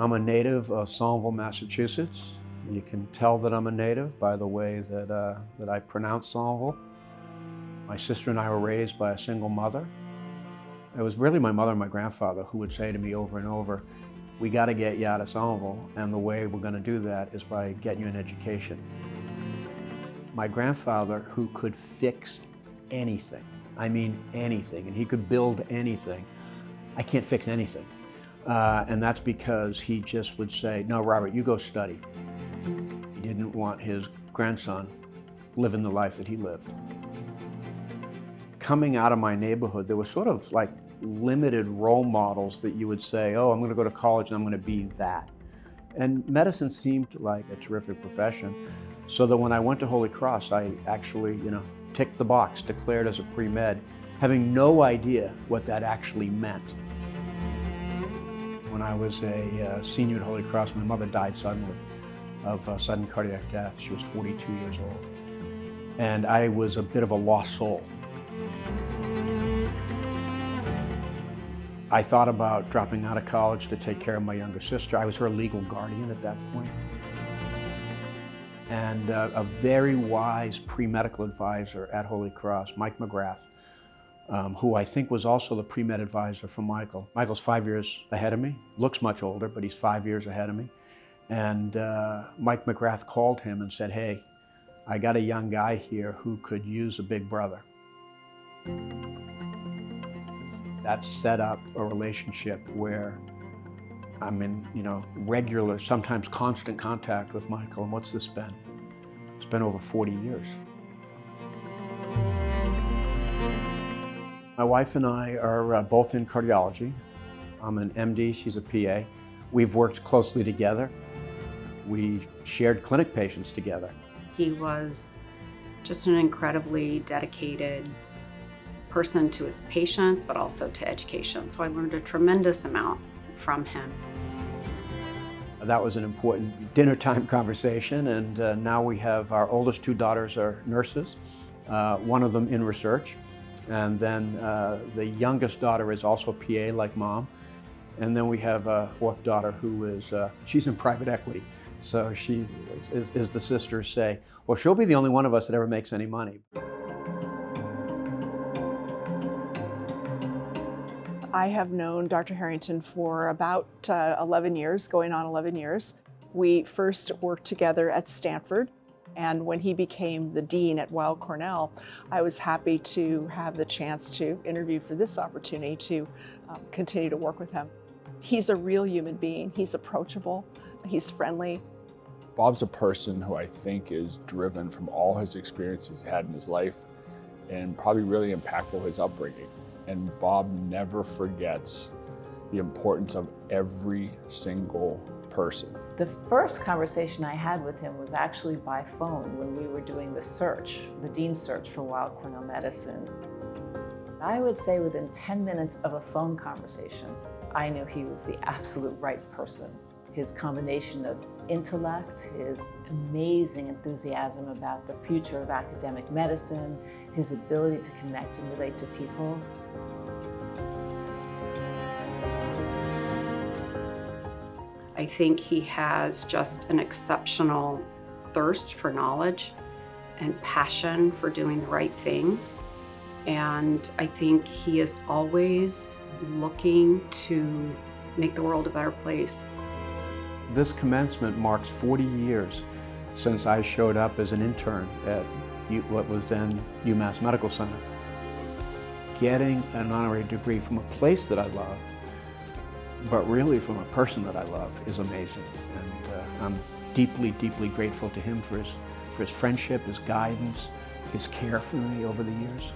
I'm a native of Somerville, Massachusetts. You can tell that I'm a native by the way that I pronounce Somerville. My sister and I were raised by a single mother. It was really my mother and my grandfather who would say to me over and over, we got to get you out of Somerville, and the way we're going to do that is by getting you an education. My grandfather, who could fix anything, I mean anything, and he could build anything, I can't fix anything. And that's because he just would say, no, Robert, you go study. He didn't want his grandson living the life that he lived. Coming out of my neighborhood, there was sort of like limited role models that you would say, oh, I'm going to go to college and I'm going to be that. And medicine seemed like a terrific profession, so that when I went to Holy Cross, I actually, ticked the box, declared as a pre-med, having no idea what that actually meant. When I was a senior at Holy Cross, my mother died suddenly of sudden cardiac death. She was 42 years old. And I was a bit of a lost soul. I thought about dropping out of college to take care of my younger sister. I was her legal guardian at that point. And a very wise pre-medical advisor at Holy Cross, Mike McGrath, who I think was also the pre-med advisor for Michael. Michael's 5 years ahead of me, looks much older, but he's 5 years ahead of me. And Mike McGrath called him and said, hey, I got a young guy here who could use a big brother. That set up a relationship where I'm in, regular, sometimes constant contact with Michael. And what's this been? It's been over 40 years. My wife and I are both in cardiology. I'm an MD, she's a PA. We've worked closely together. We shared clinic patients together. He was just an incredibly dedicated person to his patients, but also to education. So I learned a tremendous amount from him. That was an important dinner time conversation, and now we have our oldest two daughters are nurses, one of them in research, and then the youngest daughter is also a PA like mom, and then we have a fourth daughter who is, she's in private equity. So she, as the sisters say, well, she'll be the only one of us that ever makes any money. I have known Dr. Harrington for about 11 years, going on 11 years. We first worked together at Stanford, and when he became the dean at Weill Cornell, I was happy to have the chance to interview for this opportunity to continue to work with him. He's a real human being. He's approachable, he's friendly. Bob's a person who I think is driven from all his experiences he's had in his life, and probably really impactful his upbringing. And Bob never forgets the importance of every single person. The first conversation I had with him was actually by phone when we were doing the search, the dean's search for Weill Cornell Medicine. I would say within 10 minutes of a phone conversation, I knew he was the absolute right person. His combination of intellect, his amazing enthusiasm about the future of academic medicine, his ability to connect and relate to people. I think he has just an exceptional thirst for knowledge and passion for doing the right thing. And I think he is always looking to make the world a better place. This commencement marks 40 years since I showed up as an intern at what was then UMass Medical Center. Getting an honorary degree from a place that I love, but really from a person that I love, is amazing. And I'm deeply, deeply grateful to him for his friendship, his guidance, his care for me over the years.